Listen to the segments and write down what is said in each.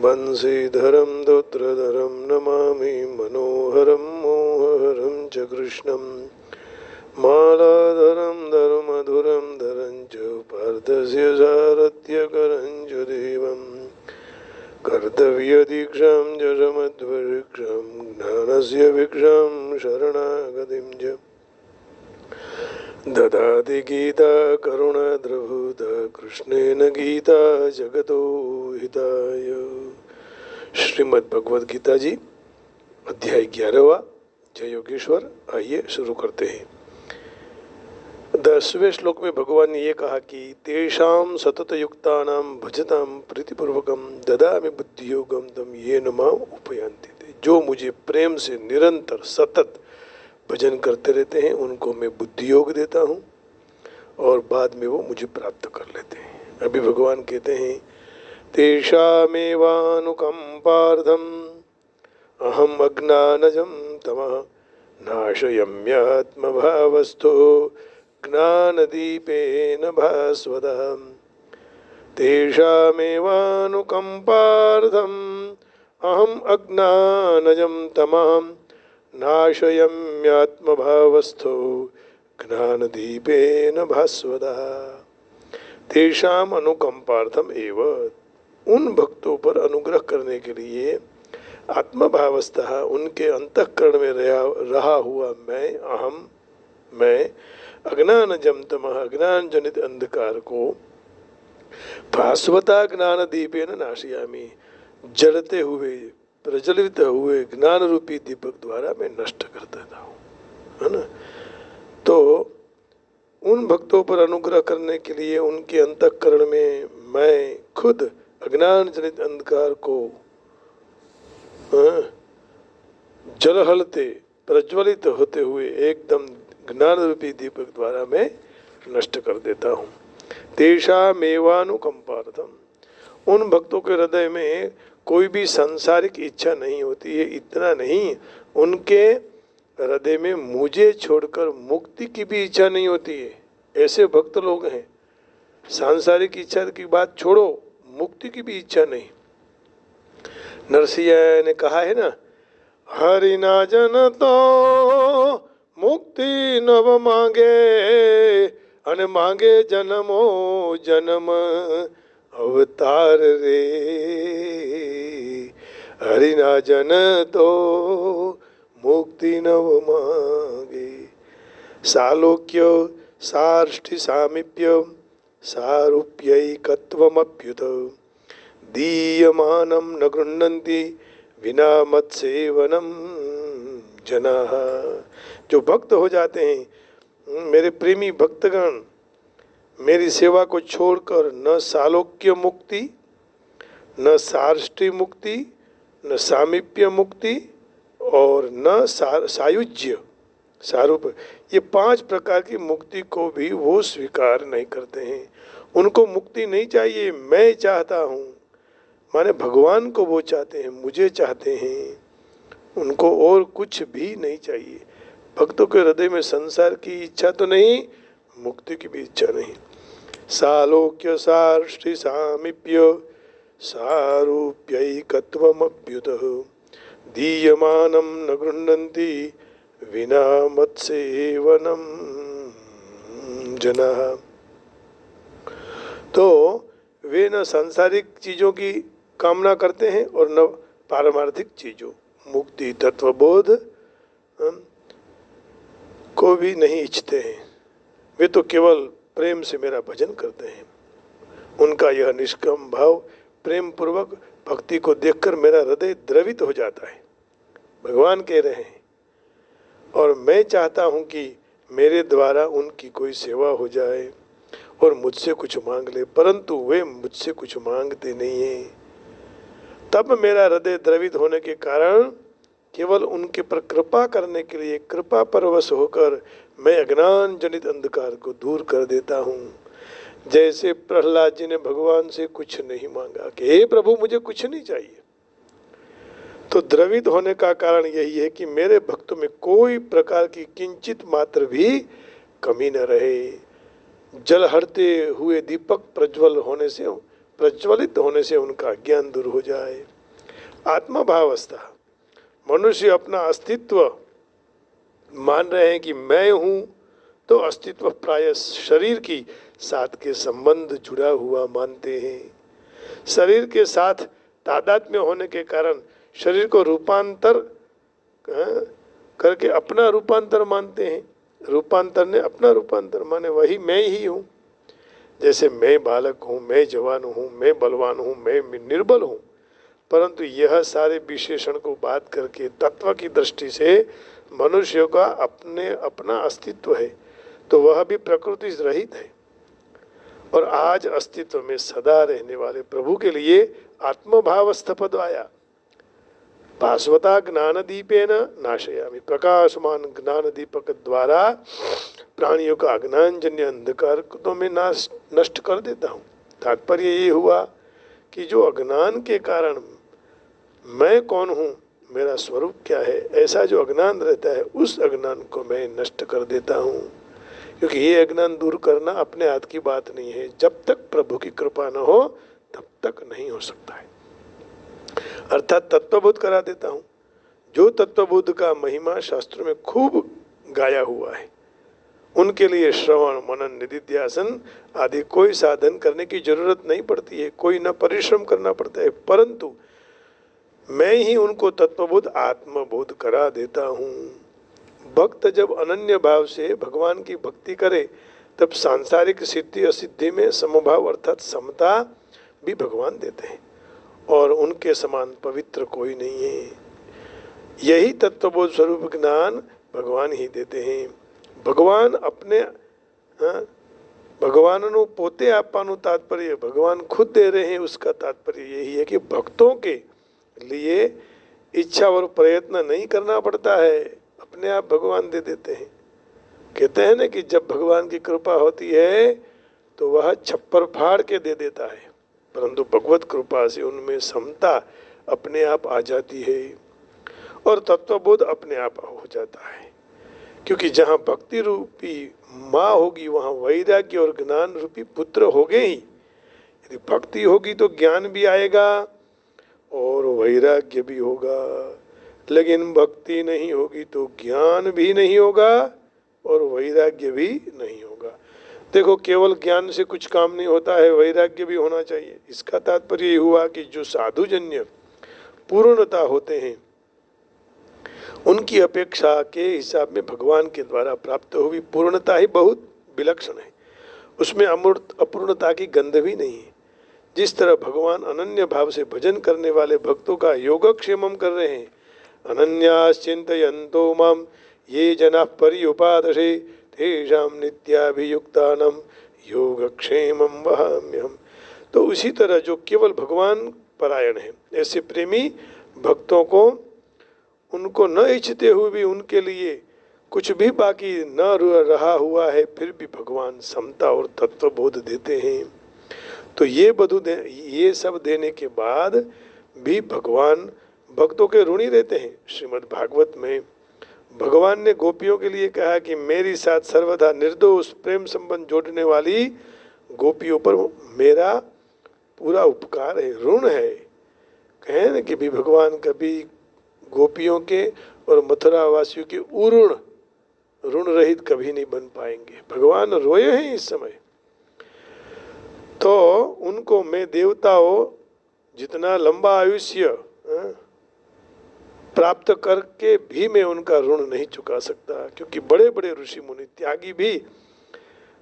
बंशीधरं दोत्रधरं नमामि मनोहरं मोहहरं च कृष्णं मालाधरं धर्मधुरं धरं च पार्थस्य सारथ्यकरं च देवं कर्तव्यदीक्षां च समध्वरीक्षां ज्ञानस्य भिक्षां शरणागतिं च ददाति गीता करुणाद्रभूता कृष्णेन गीता जगतो हिताय। श्रीमद् भगवद गीता जी अध्याय 11वां। जय योगेश्वर। आइए शुरू करते हैं। 10वें श्लोक में भगवान ने ये कहा कि तेषां सतत युक्तानां भजतां प्रीतिपूर्वकं ददामि बुद्धियोगं तम येन मां उपयान्ति। जो मुझे प्रेम से निरंतर सतत भजन करते रहते हैं उनको मैं बुद्धि योग देता हूँ और बाद में वो मुझे प्राप्त कर लेते हैं। अभी भगवान कहते हैं तेषामेवानुकंपार्थम अहम अज्ञानजं तमः नाशयम्यात्मभावस्थो ज्ञानदीपेन भास्वतः। तेषामेवानुकंपार्थम अहम अज्ञानजं तमः नाशयम्यात्मभावस्थो ज्ञानदीपेन भास्वतः। तेषाम अनुकंपार्थम एव, उन भक्तों पर अनुग्रह करने के लिए आत्मभावस्थः उनके अंतःकरण में रहा हुआ मैं अज्ञानजं तमः अज्ञान जनित अंधकार को भास्वता ज्ञान दीपेन नाशयामि, जलते हुए प्रज्वलित हुए ज्ञान रूपी दीपक द्वारा मैं नष्ट कर देता हूँ, है ना। तो उन भक्तों पर अनुग्रह करने के लिए उनके अंतःकरण में मैं खुद अज्ञान जनित अंधकार को जलहलते प्रज्वलित होते हुए एकदम ज्ञान रूपी दीपक द्वारा मैं नष्ट कर देता हूँ। तेषामेवानुकंपार्थम, उन भक्तों के हृदय में कोई भी सांसारिक इच्छा नहीं होती है। इतना नहीं, उनके हृदय में मुझे छोड़कर मुक्ति की भी इच्छा नहीं होती है। ऐसे भक्त लोग हैं, सांसारिक इच्छा की बात छोड़ो, मुक्ति की भी इच्छा नहीं। नरसिंह ने कहा है ना, हरि ना जन तो मुक्ति नव मांगे अन मांगे जन्मो जन्म अवतार रे। हरि ना जन तो मुक्ति नव मांगे। सालोक्य सार्ष्टि सामीप्य सारूप्यैकत्वमप्युत दीयमानं न गृह्णन्ति विना मत्सेवनम जनाः। जो भक्त हो जाते हैं, मेरे प्रेमी भक्तगण, मेरी सेवा को छोड़कर न सालोक्य मुक्ति, न सार्ष्टि मुक्ति, न सामीप्य मुक्ति और न सायुज्य सारूप, ये 5 प्रकार की मुक्ति को भी वो स्वीकार नहीं करते हैं। उनको मुक्ति नहीं चाहिए, मैं चाहता हूँ, माने भगवान को वो चाहते हैं, मुझे चाहते हैं, उनको और कुछ भी नहीं चाहिए। भक्तों के हृदय में संसार की इच्छा तो नहीं, मुक्ति की भी इच्छा नहीं। सालोक्य सार्ष्टि सामीप्य सारूप्यैकत्वमप्युतः दीयमानं न गृह्णन्ति विना मत्सेवनम जनाः। तो वे न सांसारिक चीज़ों की कामना करते हैं और न पारमार्थिक चीज़ों, मुक्ति तत्वबोध को भी नहीं इच्छते हैं। वे तो केवल प्रेम से मेरा भजन करते हैं। उनका यह निष्काम भाव प्रेम पूर्वक भक्ति को देखकर मेरा हृदय द्रवित हो जाता है। भगवान कह रहे हैं, और मैं चाहता हूँ कि मेरे द्वारा उनकी कोई सेवा हो जाए और मुझसे कुछ मांग ले, परंतु वे मुझसे कुछ मांगते नहीं हैं। तब मेरा हृदय द्रवित होने के कारण केवल उनके पर कृपा करने के लिए कृपा परवश होकर मैं अज्ञान जनित अंधकार को दूर कर देता हूँ। जैसे प्रहलाद जी ने भगवान से कुछ नहीं मांगा कि हे प्रभु मुझे कुछ नहीं चाहिए, तो द्रवित होने का कारण यही है कि मेरे भक्तों में कोई प्रकार की किंचित मात्र भी कमी न रहे। जलहरते हुए दीपक प्रज्वलित होने से उनका अज्ञान दूर हो जाए। आत्मा भावस्था, मनुष्य अपना अस्तित्व मान रहे हैं कि मैं हूँ, तो अस्तित्व प्राय शरीर की साथ के संबंध जुड़ा हुआ मानते हैं। शरीर के साथ तादात्म्य होने के कारण शरीर को रूपांतर करके अपना रूपांतर मानते हैं। रूपांतर ने अपना रूपांतर माने वही मैं ही हूँ। जैसे मैं बालक हूँ, मैं जवान हूँ, मैं बलवान हूँ, मैं निर्बल हूँ, परंतु यह सारे विशेषण को बात करके तत्व की दृष्टि से मनुष्य का अपना अस्तित्व है, तो वह भी प्रकृति रहित है। और आज अस्तित्व में सदा रहने वाले प्रभु के लिए आत्मभावस्थ पद आया। पार्श्वता ज्ञान दीपेन नाशयामि, प्रकाशमान ज्ञान दीपक द्वारा प्राणियों का अज्ञानजन्य अंधकार तो मैं नष्ट कर देता हूँ। तात्पर्य ये हुआ कि जो अज्ञान के कारण मैं कौन हूँ, मेरा स्वरूप क्या है, ऐसा जो अज्ञान रहता है, उस अज्ञान को मैं नष्ट कर देता हूँ। क्योंकि ये अज्ञान दूर करना अपने हाथ की बात नहीं है। जब तक प्रभु की कृपा न हो तब तक नहीं हो सकता है। अर्थात तत्वबोध करा देता हूँ। जो तत्वबोध का महिमा शास्त्रों में खूब गाया हुआ है, उनके लिए श्रवण मनन निधिध्यासन आदि कोई साधन करने की जरूरत नहीं पड़ती है, कोई न परिश्रम करना पड़ता है, परंतु मैं ही उनको तत्वबोध आत्मबोध करा देता हूँ। भक्त जब अनन्य भाव से भगवान की भक्ति करे, तब सांसारिक सिद्धि असिद्धि में समभाव अर्थात समता भी भगवान देते हैं, और उनके समान पवित्र कोई नहीं है। यही तत्वबोध स्वरूप ज्ञान भगवान ही देते हैं। भगवान अपने भगवान पोते आपવાનું तात्पर्य भगवान खुद दे रहे हैं। उसका तात्पर्य यही है कि भक्तों के लिए इच्छा और प्रयत्न नहीं करना पड़ता है, अपने आप भगवान दे देते हैं। कहते हैं ना कि जब भगवान की कृपा होती है तो वह छप्पर फाड़ के दे देता है, परंतु भगवत कृपा से उनमें समता अपने आप आ जाती है और तत्वबोध अपने आप हो जाता है। क्योंकि जहाँ भक्ति रूपी माँ होगी वहाँ वैराग्य और ज्ञान रूपी पुत्र होंगे ही। यदि भक्ति होगी तो ज्ञान भी आएगा और वैराग्य भी होगा, लेकिन भक्ति नहीं होगी तो ज्ञान भी नहीं होगा और वैराग्य भी नहीं होगा। देखो, केवल ज्ञान से कुछ काम नहीं होता है, वैराग्य भी होना चाहिए। इसका तात्पर्य ये हुआ कि जो साधुजन्य पूर्णता होते हैं, उनकी अपेक्षा के हिसाब में भगवान के द्वारा प्राप्त हुई पूर्णता ही बहुत विलक्षण है। उसमें अमूर्त अपूर्णता की गंध भी नहीं है। जिस तरह भगवान अनन्य भाव से भजन करने वाले भक्तों का योगक्षेमम कर रहे हैं, अनन्याश्चिन्तयन्तो मां ये जनाः पर्युपासते तेषां नित्याभियुक्तानां योगक्षेमं वहाम्यहम्। तो उसी तरह जो केवल भगवान परायण है, ऐसे प्रेमी भक्तों को उनको न इच्छते हुए भी उनके लिए कुछ भी बाकी न रहा हुआ है, फिर भी भगवान समता और तत्वबोध देते हैं। तो ये सब देने के बाद भी भगवान भक्तों के ऋणी रहते हैं। श्रीमद् भागवत में भगवान ने गोपियों के लिए कहा कि मेरी साथ सर्वदा निर्दोष प्रेम संबंध जोड़ने वाली गोपियों पर मेरा पूरा उपकार है, ऋण है। कहें ना कि भी भगवान कभी गोपियों के और मथुरा वासियों के ऋण रहित कभी नहीं बन पाएंगे। भगवान रोए हैं इस समय, तो उनको मैं देवताओं जितना लंबा आयुष्य प्राप्त करके भी मैं उनका ऋण नहीं चुका सकता। क्योंकि बड़े बड़े ऋषि मुनि त्यागी भी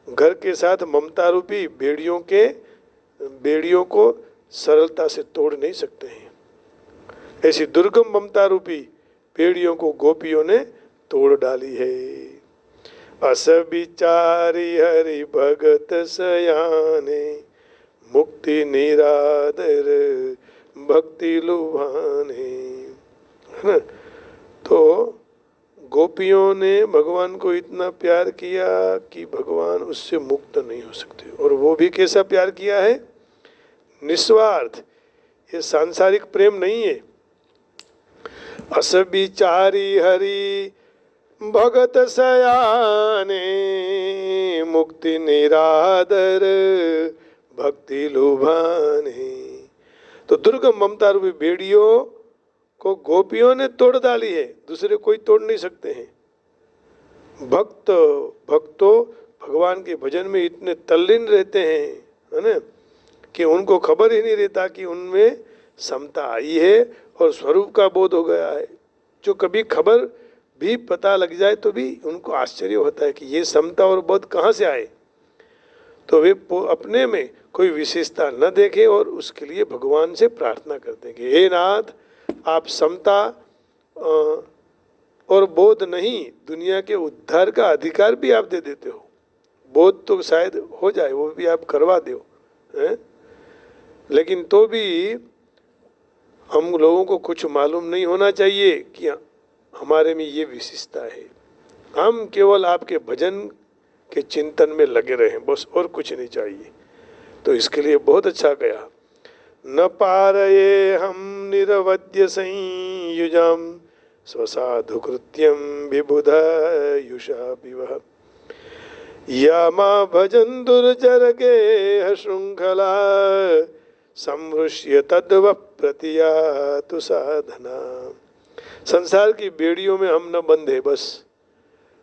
घर के साथ ममता रूपी बेड़ियों को सरलता से तोड़ नहीं सकते हैं। ऐसी दुर्गम ममता रूपी बेड़ियों को गोपियों ने तोड़ डाली है। अस विचारी हरि भगत सयाने मुक्ति निरादर भक्ति लुभाने, है ना। तो गोपियों ने भगवान को इतना प्यार किया कि भगवान उससे मुक्त नहीं हो सकते। और वो भी कैसा प्यार किया है? निस्वार्थ। ये सांसारिक प्रेम नहीं है। अस विचारी हरि भगत सयाने मुक्ति निरादर भक्ति लुभाने। तो दुर्गम ममता रूपी बेड़ियों को गोपियों ने तोड़ डाली है, दूसरे कोई तोड़ नहीं सकते हैं। भक्तों भगवान के भजन में इतने तल्लीन रहते हैं, है ना, कि उनको खबर ही नहीं रहता कि उनमें समता आई है और स्वरूप का बोध हो गया है। जो कभी खबर भी पता लग जाए तो भी उनको आश्चर्य होता है कि ये समता और बोध कहाँ से आए। तो वे अपने में कोई विशेषता न देखें और उसके लिए भगवान से प्रार्थना करते हैं कि हे नाथ, आप समता और बोध नहीं, दुनिया के उद्धार का अधिकार भी आप दे देते हो। बोध तो शायद हो जाए, वो भी आप करवा दो, है? लेकिन तो भी हम लोगों को कुछ मालूम नहीं होना चाहिए कि हमारे में ये विशेषता है। हम केवल आपके भजन के चिंतन में लगे रहें, बस, और कुछ नहीं चाहिए। तो इसके लिए बहुत अच्छा गया। न पारये हम निरवध्य संयुजाम स्वसाधु कृत्यम विबुधायुषा विवह यामा भजन दुर्जर गेह श्रृंखला संवृष्य तद्व प्रतियातु साधना। संसार की बेड़ियों में हम न बंधे, बस।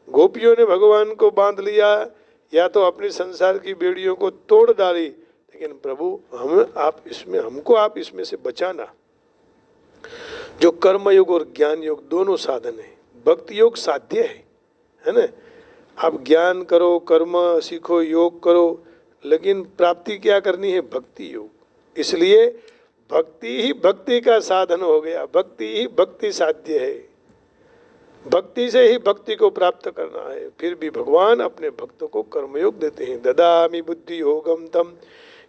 गोपियों ने भगवान को बांध लिया या तो अपनी संसार की बेड़ियों को तोड़ डाली, लेकिन प्रभु हमको आप इसमें से बचाना। जो कर्म योग और ज्ञान योग दोनों साधन है। भक्ति योग साध्य है ना। आप ज्ञान करो, कर्म सीखो, योग करो, लेकिन प्राप्ति क्या करनी है? भक्ति योग। इसलिए भक्ति ही भक्ति का साधन हो गया, भक्ति ही भक्ति साध्य है। भक्ति से ही भक्ति को प्राप्त करना है। फिर भी भगवान अपने भक्तों को कर्मयोग देते हैं। ददामि बुद्धि योगम तम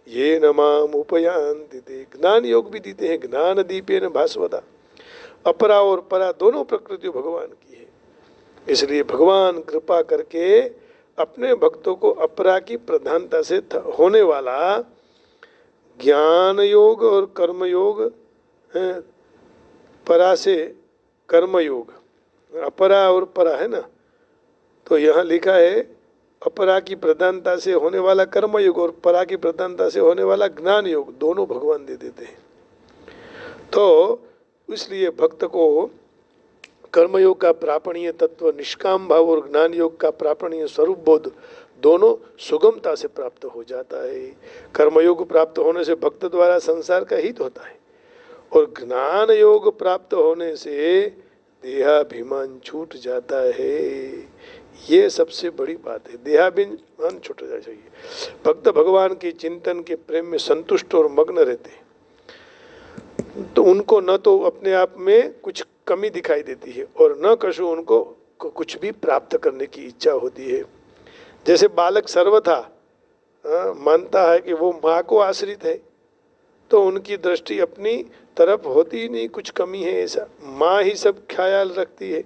ये न माम उपयांति ते। ज्ञान योग भी देते हैं। ज्ञान दीपेन भास्वता। अपरा और परा दोनों प्रकृति भगवान की है। इसलिए भगवान कृपा करके अपने भक्तों को अपरा की प्रधानता से होने वाला ज्ञान योग और कर्म योग, परा से कर्म योग, अपरा और परा है ना, तो यहाँ लिखा है अपरा की प्रधानता से होने वाला कर्म योग और परा की प्रधानता से होने वाला ज्ञान योग, दोनों भगवान दे देते हैं। तो इसलिए भक्त को कर्मयोग का प्रापणीय तत्व निष्काम भाव और ज्ञान योग का प्रापणीय स्वरूप बोध दोनों सुगमता से प्राप्त हो जाता है। कर्मयोग प्राप्त होने से भक्त द्वारा संसार का हित होता है और ज्ञान योग प्राप्त होने से देहाभिमान छूट जाता है। ये सबसे बड़ी बात है, देहाभिमान छूट जाना चाहिए। भक्त भगवान के चिंतन के प्रेम में संतुष्ट और मग्न रहते हैं, तो उनको न तो अपने आप में कुछ कमी दिखाई देती है और न कछु उनको कुछ भी प्राप्त करने की इच्छा होती है। जैसे बालक सर्वथा मानता है कि वो माँ को आश्रित है, तो उनकी दृष्टि अपनी तरफ होती ही नहीं, कुछ कमी है ऐसा। माँ ही सब ख्याल रखती है,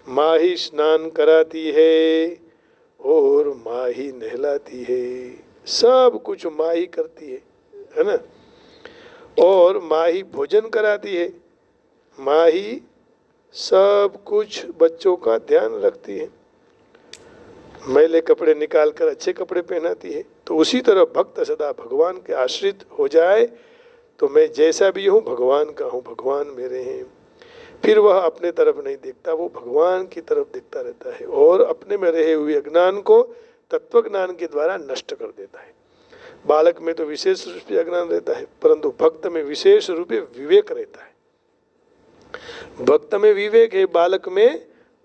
माँ ही स्नान कराती है और माँ ही नहलाती है, सब कुछ माँ ही करती है ना। और माँ ही भोजन कराती है, माँ ही सब कुछ बच्चों का ध्यान रखती है, मैले कपड़े निकाल कर अच्छे कपड़े पहनाती है। तो उसी तरह भक्त सदा भगवान के आश्रित हो जाए तो मैं जैसा भी हूँ भगवान का हूँ, भगवान मेरे हैं। फिर वह अपने तरफ नहीं देखता, वो भगवान की तरफ देखता रहता है और अपने में रहे हुए अज्ञान को तत्व ज्ञान के द्वारा नष्ट कर देता है। बालक में तो विशेष रूप से अज्ञान रहता है, परंतु भक्त में विशेष रूप से विवेक रहता है। भक्त में विवेक है, बालक में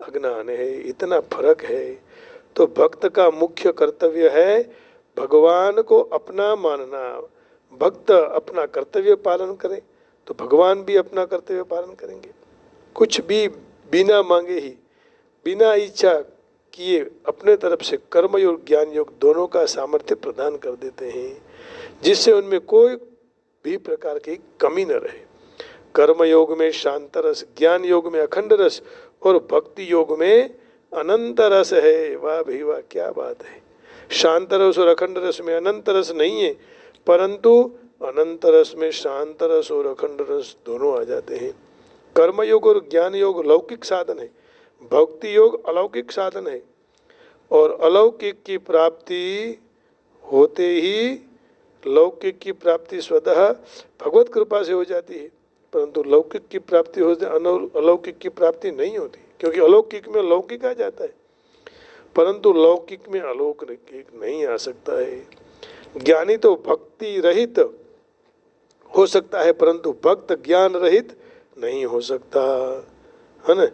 अज्ञान है, इतना फर्क है। तो भक्त का मुख्य कर्तव्य है भगवान को अपना मानना। भक्त अपना कर्तव्य पालन करे तो भगवान भी अपना कर्तव्य पालन करेंगे। कुछ भी बिना मांगे ही, बिना इच्छा किए अपने तरफ से कर्म योग ज्ञान योग दोनों का सामर्थ्य प्रदान कर देते हैं, जिससे उनमें कोई भी प्रकार की कमी न रहे। कर्म योग में शांत रस, ज्ञान योग में अखंड रस और भक्ति योग में अनंत रस है। वाह भाई वाह, क्या बात है। शांत रस और अखंड रस में अनंत रस नहीं है, परंतु अनंत रस में शांत रस और अखंड रस दोनों आ जाते हैं। कर्म योग और ज्ञान योग लौकिक साधन है, भक्ति योग अलौकिक साधन है। और अलौकिक की प्राप्ति होते ही लौकिक की प्राप्ति स्वतः भगवत कृपा से हो जाती है। परंतु लौकिक की प्राप्ति हो जाए, अलौकिक की प्राप्ति नहीं होती, क्योंकि अलौकिक में लौकिक आ जाता है, परंतु लौकिक में अलौकिक नहीं आ सकता है। ज्ञानी तो भक्ति रहित हो सकता है, परंतु भक्त ज्ञान रहित नहीं हो सकता, है ना।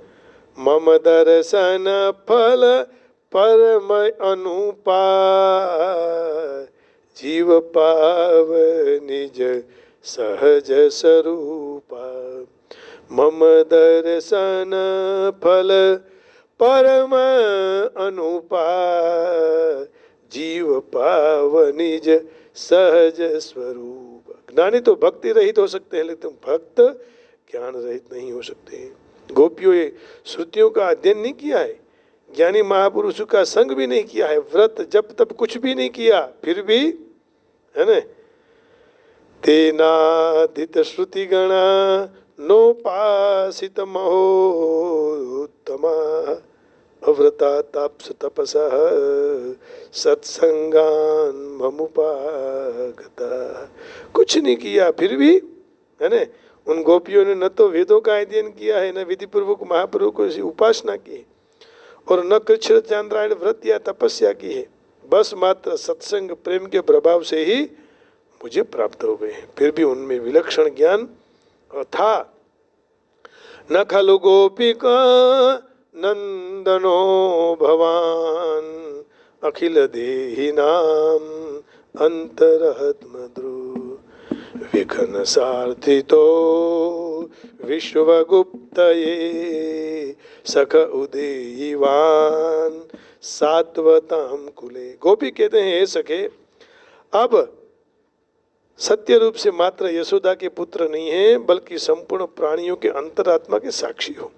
मम दर्शन फल परम अनुपा, जीव पाव निज सहज स्वरूपा। मम दर्शन फल परम अनुपा, जीव पाव निज सहज स्वरूप। ज्ञानी तो भक्ति रहित हो सकते हैं, लेकिन भक्त ज्ञान रहित नहीं हो सकते। गोपियों ये श्रुतियों का अध्ययन नहीं किया है, ज्ञानी महापुरुषों का संग भी नहीं किया है, व्रत जप तप कुछ भी नहीं किया, फिर भी, है ना, तेनादित श्रुति गणा नोपासित महोत्तमा, अव्रता ताप्स तपसः सत्संगान ममुपागता। कुछ नहीं किया फिर भी, है ना, उन गोपियों ने न तो वेदों का अध्ययन किया है, न विधि पूर्वक महाप्रभु को उपासना की, और न कृष्ण चांद्रायण व्रत या तपस्या की है, बस मात्र सत्संग प्रेम के प्रभाव से ही मुझे प्राप्त हो गए हैं। फिर भी उनमें विलक्षण ज्ञान था। न खलु गोपिका नंदनो भवान, अखिल देहि नाम अंतरात्म ध्रुव, विघ्न सार्थितो विश्वगुप्तये, सख उदेयिवान सात्वताम कुले। गोपी कहते हैं, हे सखे, अब सत्य रूप से मात्र यशोदा के पुत्र नहीं है, बल्कि संपूर्ण प्राणियों के अंतरात्मा के साक्षी हो।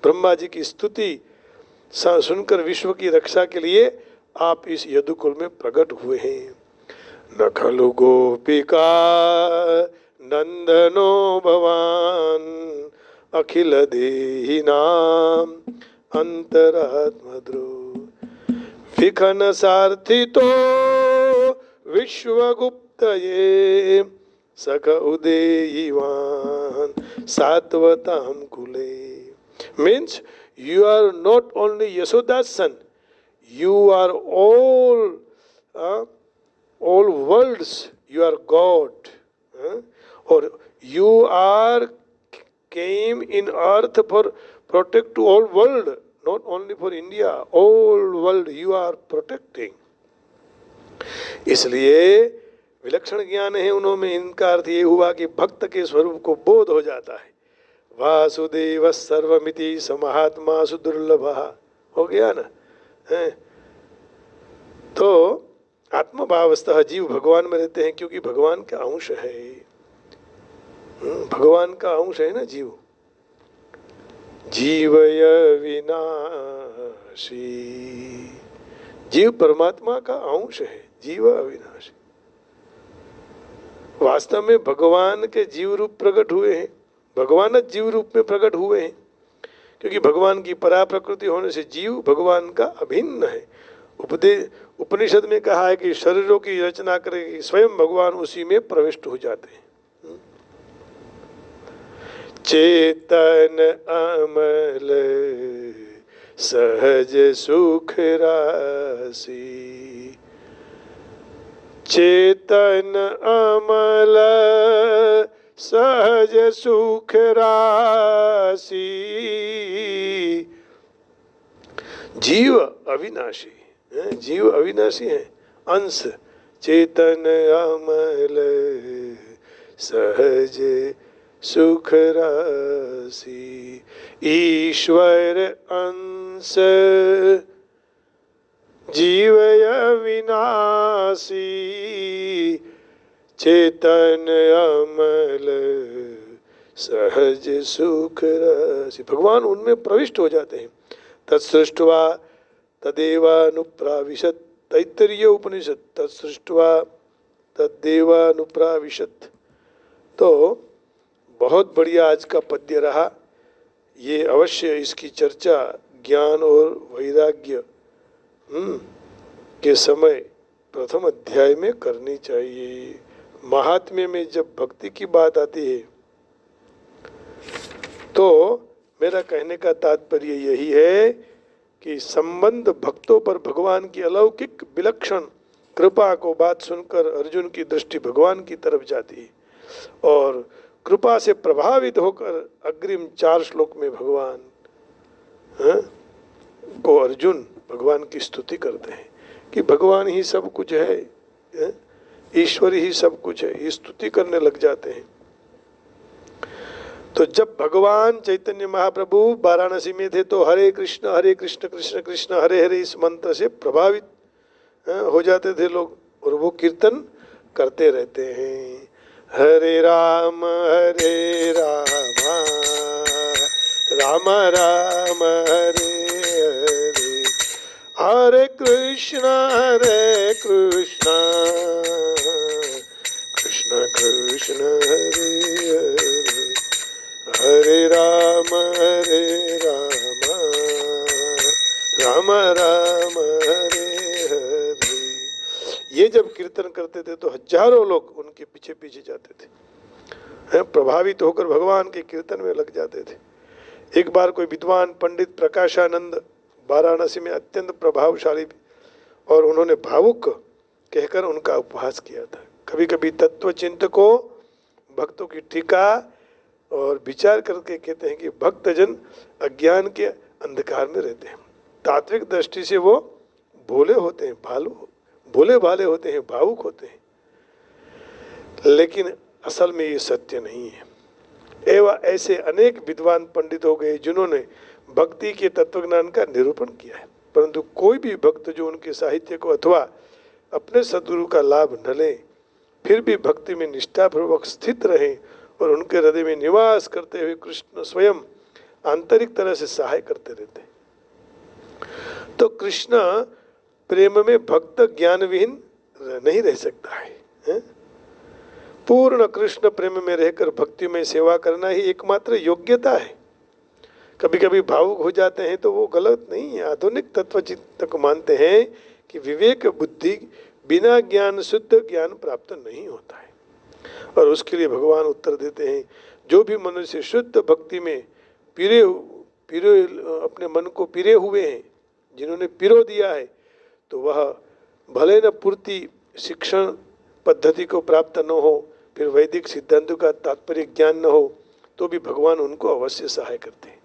ब्रह्मा जी की स्तुति सुनकर विश्व की रक्षा के लिए आप इस यदुकुल में प्रकट हुए हैं। न खलु गोपिका नंदनो भवान, अखिल देहि नाम अंतरात्म ध्रुव, विघ्न सार्थितो विश्वगुप्तये, सख उदेयिवान सात्वताम कुले। Means you are not only Yashoda's son, you are all worlds, you are God, or you are came in earth for protect to all world, not only for India, all world you are protecting। इसलिए विलक्षण ज्ञान है उनमें। इनका अर्थ ये हुआ कि भक्त के स्वरूप को बोध हो जाता है। वासुदेव सर्वमिति समहात्मा सुदुर्लभ, हो गया ना, है? तो आत्मभावस्थः जीव भगवान में रहते हैं, क्योंकि भगवान का अंश है। भगवान का अंश है ना जीव। जीवय विनाशी, जीव परमात्मा का अंश है, जीव अविनाशी। वास्तव में भगवान के जीव रूप प्रकट हुए हैं, भगवान जीव रूप में प्रकट हुए हैं, क्योंकि भगवान की परा प्रकृति होने से जीव भगवान का अभिन्न है। उपनिषद में कहा है कि शरीरों की रचना करके स्वयं भगवान उसी में प्रविष्ट हो जाते हैं। चेतन अमल सहज सुख राशि, चेतन अमल सहज सुख राशि, जीव अविनाशी, जीव अविनाशी है, अंश चेतन अमल सहज सुख राशि, ईश्वर अंश जीव अविनाशी, चेतन अमल सहज सुख राशि। भगवान उनमें प्रविष्ट हो जाते हैं। तत्सृष्ट्वा तदेवानुप्राविशत्, तैत्तरीय उपनिषद, तत्सृष्ट्वा तदेवानुप्राविशत्। तो बहुत बढ़िया आज का पद्य रहा। ये अवश्य इसकी चर्चा ज्ञान और वैराग्य के समय प्रथम अध्याय में करनी चाहिए। महात्म्य में जब भक्ति की बात आती है तो मेरा कहने का तात्पर्य यही है कि संबंध भक्तों पर भगवान की अलौकिक विलक्षण कृपा को बात सुनकर अर्जुन की दृष्टि भगवान की तरफ जाती है और कृपा से प्रभावित होकर अग्रिम 4 श्लोक में भगवान को अर्जुन भगवान की स्तुति करते हैं कि भगवान ही सब कुछ है, ईश्वर ही सब कुछ है, ये स्तुति करने लग जाते हैं। तो जब भगवान चैतन्य महाप्रभु वाराणसी में थे तो हरे कृष्ण कृष्ण कृष्ण हरे हरे इस मंत्र से प्रभावित हो जाते थे लोग और वो कीर्तन करते रहते हैं। हरे राम राम राम हरे हरे, हरे कृष्ण कृष्ण कृष्ण हरे हरे, हरे राम राम राम हरे हरे। ये जब कीर्तन करते थे तो हजारों लोग उनके पीछे पीछे जाते थे, प्रभावित होकर भगवान के कीर्तन में लग जाते थे। एक बार कोई विद्वान पंडित प्रकाशानंद वाराणसी में अत्यंत प्रभावशाली और उन्होंने भावुक कहकर उनका उपहास किया था। कभी कभी तत्व चिंतकों भक्तों की टीका और विचार करके कहते हैं कि भक्तजन अज्ञान के अंधकार में रहते हैं, तात्विक दृष्टि से वो भोले होते हैं, भोले भाले होते हैं, भावुक होते हैं, लेकिन असल में ये सत्य नहीं है। एवं ऐसे अनेक विद्वान पंडित हो गए जिन्होंने भक्ति के तत्वज्ञान का निरूपण किया है, परंतु कोई भी भक्त जो उनके साहित्य को अथवा अपने सद्गुरु का लाभ न ले फिर भी भक्ति में निष्ठापूर्वक स्थित रहे और उनके हृदय में निवास करते हुए कृष्ण स्वयं आंतरिक तरह से सहाय करते रहते हैं। तो कृष्ण प्रेम में भक्त ज्ञान विहीन नहीं रह सकता है। पूर्ण कृष्ण प्रेम में रहकर भक्ति में सेवा करना ही एकमात्र योग्यता है। कभी कभी भावुक हो जाते हैं तो वो गलत नहीं है। आधुनिक तत्वचिंतक मानते हैं कि विवेक बुद्धि बिना ज्ञान शुद्ध ज्ञान प्राप्त नहीं होता है और उसके लिए भगवान उत्तर देते हैं, जो भी मनुष्य शुद्ध भक्ति में पिरे अपने मन को पिरे हुए हैं, जिन्होंने पिरो दिया है, तो वह भले न पूर्ति शिक्षण पद्धति को प्राप्त न हो, फिर वैदिक सिद्धांतों का तात्पर्य ज्ञान न हो, तो भी भगवान उनको अवश्य सहाय करते हैं।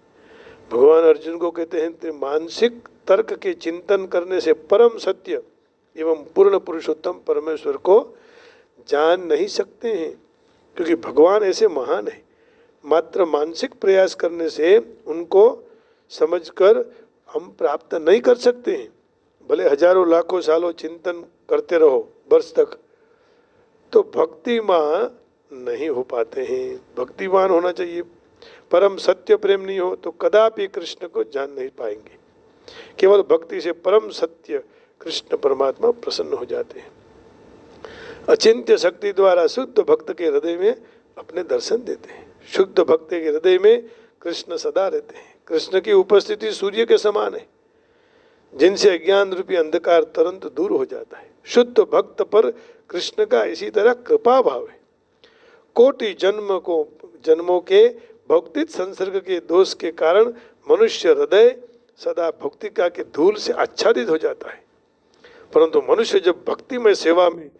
भगवान अर्जुन को कहते हैं, मानसिक तर्क के चिंतन करने से परम सत्य एवं पूर्ण पुरुषोत्तम परमेश्वर को जान नहीं सकते हैं, क्योंकि भगवान ऐसे महान है। मात्र मानसिक प्रयास करने से उनको समझकर हम प्राप्त नहीं कर सकते हैं। भले हजारों लाखों सालों चिंतन करते रहो वर्ष तक, तो भक्तिमान नहीं हो पाते हैं। भक्तिमान होना चाहिए। परम सत्य प्रेम नहीं हो तो कदापि कृष्ण को जान नहीं पाएंगे। केवल भक्ति से परम सत्य कृष्ण परमात्मा प्रसन्न हो जाते हैं। अचिंत्य शक्ति द्वारा शुद्ध भक्त के हृदय में अपने दर्शन देते हैं। शुद्ध भक्त के हृदय में कृष्ण सदा रहते हैं। कृष्ण की उपस्थिति सूर्य के समान है, जिनसे अज्ञान रूपी अंधकार तुरंत दूर हो जाता है। शुद्ध भक्त पर कृष्ण का इसी तरह कृपा भाव है। कोटि जन्मों के भौतिक संसर्ग के दोष के कारण मनुष्य हृदय सदा भौतिका के धूल से आच्छादित हो जाता है, परंतु मनुष्य जब भक्तिमय सेवा में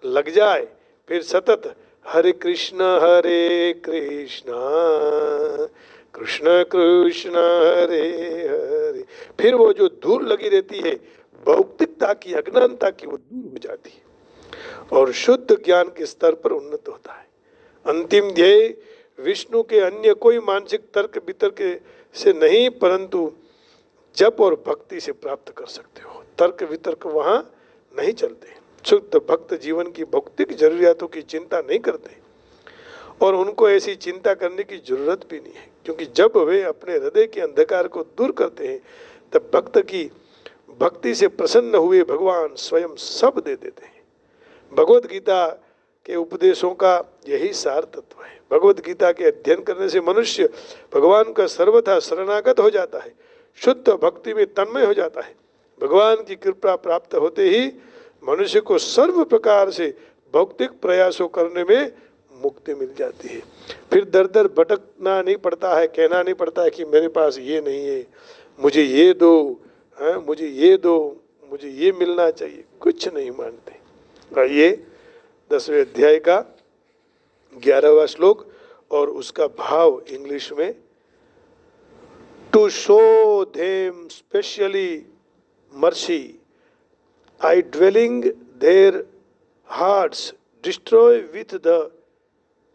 लग जाए फिर सतत हरे कृष्ण कृष्ण कृष्ण हरे हरे, फिर वो जो धूल लगी रहती है भौतिकता की अज्ञानता की, वो दूर हो जाती है और शुद्ध ज्ञान के स्तर पर उन्नत होता है। अंतिम ध्येय विष्णु के अन्य कोई मानसिक तर्क वितर्क से नहीं, परंतु जप और भक्ति से प्राप्त कर सकते हो। तर्क वितर्क वहाँ नहीं चलते। शुद्ध भक्त जीवन की भौतिक जरूरियातों की चिंता नहीं करते और उनको ऐसी चिंता करने की जरूरत भी नहीं है, क्योंकि जब वे अपने हृदय के अंधकार को दूर करते हैं तब भक्त की भक्ति से प्रसन्न हुए भगवान स्वयं सब दे देते हैं। भगवत गीता के उपदेशों का यही सार तत्व है। भगवत गीता के अध्ययन करने से मनुष्य भगवान का सर्वथा शरणागत हो जाता है, शुद्ध भक्ति में तन्मय हो जाता है। भगवान की कृपा प्राप्त होते ही मनुष्य को सर्व प्रकार से भौतिक प्रयासों करने में मुक्ति मिल जाती है। फिर दर दर भटकना नहीं पड़ता है, कहना नहीं पड़ता है कि मेरे पास ये नहीं है, मुझे ये दो, मुझे ये दो, मुझे ये मिलना चाहिए, कुछ नहीं मानते। ये 10वें अध्याय का 11वां श्लोक और उसका भाव इंग्लिश में, to show them specially mercy, I dwelling their hearts, destroy with the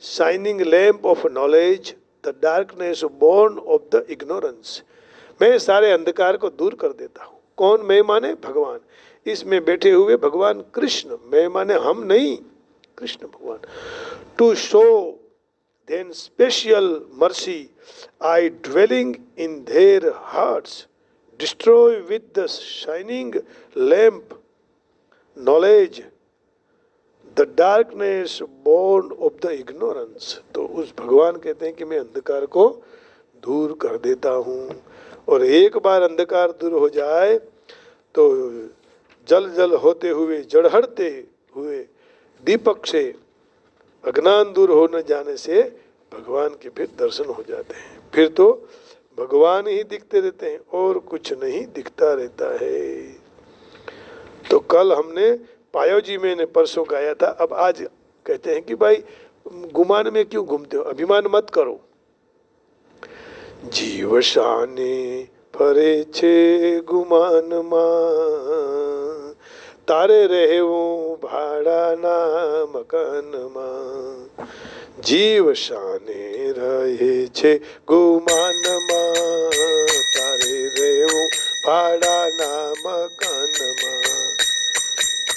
shining lamp of knowledge the darkness born of the ignorance। मैं सारे अंधकार को दूर कर देता हूँ। कौन? मैं माने भगवान, इसमें बैठे हुए भगवान कृष्ण, मैं माने हम नहीं, कृष्ण भगवान। To show then special mercy, I dwelling in their hearts, destroy with the shining lamp knowledge the darkness born of the ignorance. तो उस भगवान कहते हैं कि मैं अंधकार को दूर कर देता हूँ, और एक बार अंधकार दूर हो जाए तो जल जल होते हुए, जड़हड़ते हुए दीपक से अज्ञान दूर हो न जाने से भगवान के फिर दर्शन हो जाते हैं। फिर तो भगवान ही दिखते रहते हैं और कुछ नहीं दिखता रहता है। तो कल हमने पायो जी मैंने परसों गाया था, अब आज कहते हैं कि भाई गुमान में क्यों घूमते हो, अभिमान मत करो। जीव शाने फरे छे गुमान मां, तारे रहेવું ભાડાના મકાનમાં। જીવ શાને રહે છે ગુમાનમાં, તારે રહેવું ભાડાના મકાનમાં।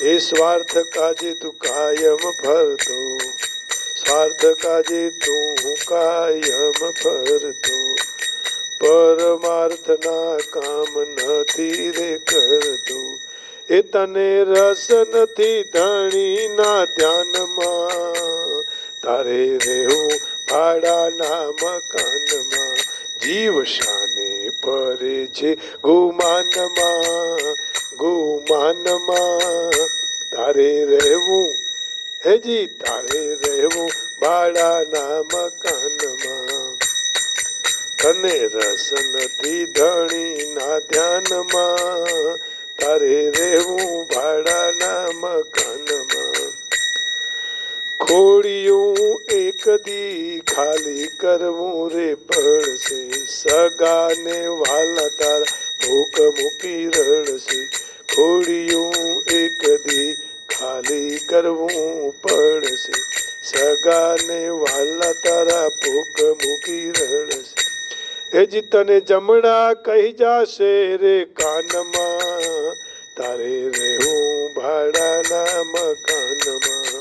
એ સ્વાર્થ કાજે તું કાયમ ફરતો, સ્વાર્થ કાજે તું કાયમ ફરતો, પરમાર્થના કામ નથી રે કરતો। એ તને રસ નથી ધણીના ધ્યાનમાં, તારે રહેવું ભાડાના મકાનમાં। જીવ શાને ફરે છે ગુમાનમાં, ગુમાનમાં, તારે રહેવું, હેજી તારે રહેવું ભાડાના મકાનમાં। તને રસ નથી ધણીના ધ્યાનમાં, તારે રહેવું ભાડાના મકાનમાં। ખોડિયું એક દી ખાલી કરવું રે પડશે, સગાને વાલા તારા ભૂખ મૂકી રડશે। ખોડિયું એક દી ખાલી કરવું પડશે, સગાને વાલા તારા ભૂખ મૂકી રડશે। હેજી તને જમણા કહી જાશે રે કાનમાં, તારે રહેવું ભાડાના મકાનમાં।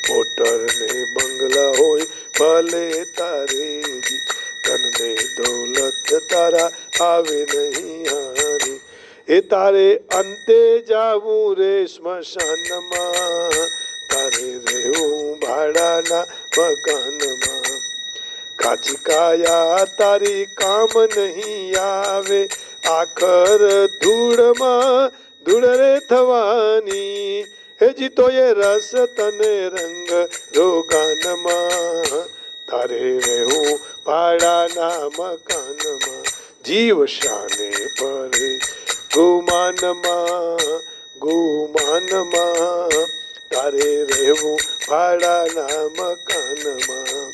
મોટર ને બંગલા હોય ભલે તારે જી, ધનને દોલત તારા આવે નહીં હારી। એ તારે અંતે જાવું રે સ્મશાનમાં, તારે રહેવું ભાડાના મકાનમાં। કાચી કાયા તારી કામ નહીં આવે, આખર ધૂળમાં ધૂળ રે થવાની। હેજી તો એ રસ તને રંગ રોગાનમાં, તારે રહેવું ભાડાના મકાનમાં। જીવ શાને પરે ગુમાનમાં, ગુમાનમાં, તારે રહેવું ભાડાના મકાનમાં।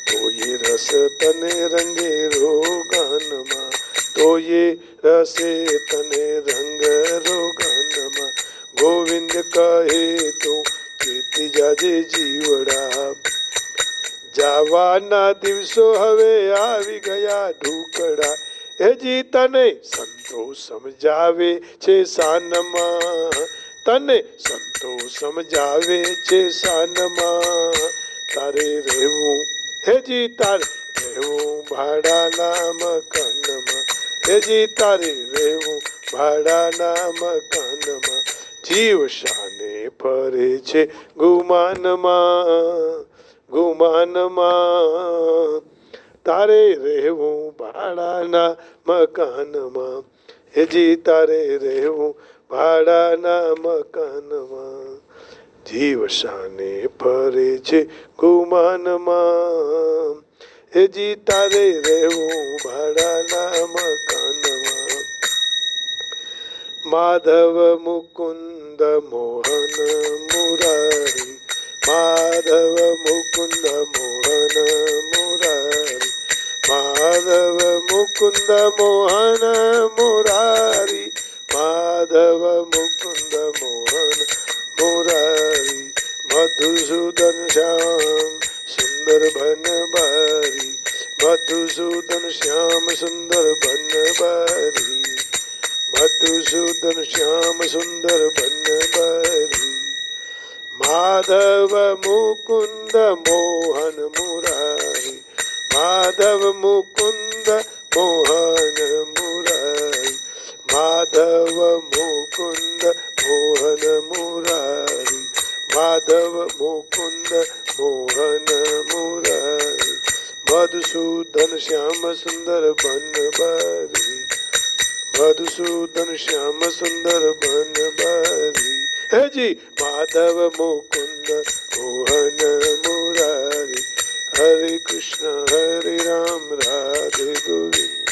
તો એ રસ તને રંગે રોગાનમાં, તો એ રસે તને રંગ રોગાનમાં। ગોવિંદ કહે તો ચેતી જાજે જીવડા, જાવાના દિવસો હવે આવી ગયા ઢુકડા। હેજી તને સંતો સમજાવે છે સાનમાં, તને સંતો સમજાવે છે સાનમાં, તારે રહેવું, હેજી તારે રહેવું ભાડાના મકાનમાં। હેજી તારે રહેવું ભાડાના મકાનમાં। જીવ શાને ફરે છે ગુમાનમાં, ગુમાનમાં, તારે રહેવું ભાડાના મકાનમાં। હેજી તારે રહેવું ભાડાના મકાનમાં। જીવ શાને ફરે છે ગુમાનમાં, એ જી તારે રહેવું ભાડાના મકાનમાં. માધવ મુકુંદ મોહન મુરારી, માધવ મુકુંદ મોહન મુરારી, માધવ મુકુંદ મોહન મુરારી, માધવ મુકુંદ મોહન મુરારી. મધુસૂદન શ્યામ સુંદર બનબારી, મધુસૂદન શ્યામ સુંદર બનબારી, મધુસૂદન શ્યામ સુંદર બનબારી. માધવ મુકુંદ મોહન મુરારી, માધવ મુકુંદ મોહન મુરારી, માધવ મુકુંદ મોહન મુરારી, માધવ મુકુંદ મોહન મુરારી. મધુસૂદન શ્યામ સુંદર બનબારી, મધુસૂદન શ્યામ સુંદર બનબારી. હે જી માધવ મુકુંદ મોહન મુરારી. હરે કૃષ્ણ હરે રામ રાધે ગોવિંદ,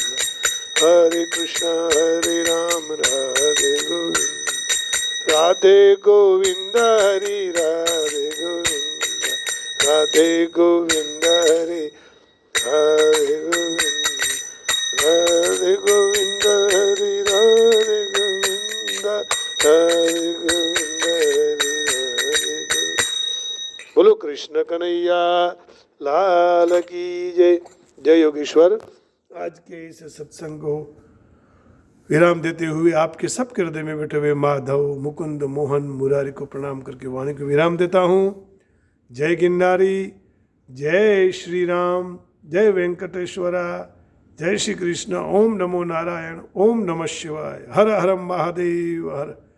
હરે કૃષ્ણ હરે રામ રાધે ગોવિંદ, રાધે ગોવિંદ હરે રાધે ગોવિંદ, રાધે ગોવિંદ હરે રાધે ગોવિંદ, રાધે ગોવિંદ હરે રાધે ગોવિંદ, રાધે ગોવિંદ હરે રાધે ગોવિંદ. બોલો कृष्ण कन्हैया लाल की जय. जय योगेश्वर. आज के इस सत्संग को विराम देते हुए आपके सबके हृदय में बैठे हुए माधव मुकुंद मोहन मुरारी को प्रणाम करके वाणी को विराम देता हूँ. जय गिरनारी, जय श्री राम, जय वेंकटेश्वरा, जय श्री कृष्ण. ओम नमो नारायण, ओम नमः शिवाय. हर हर महादेव हर.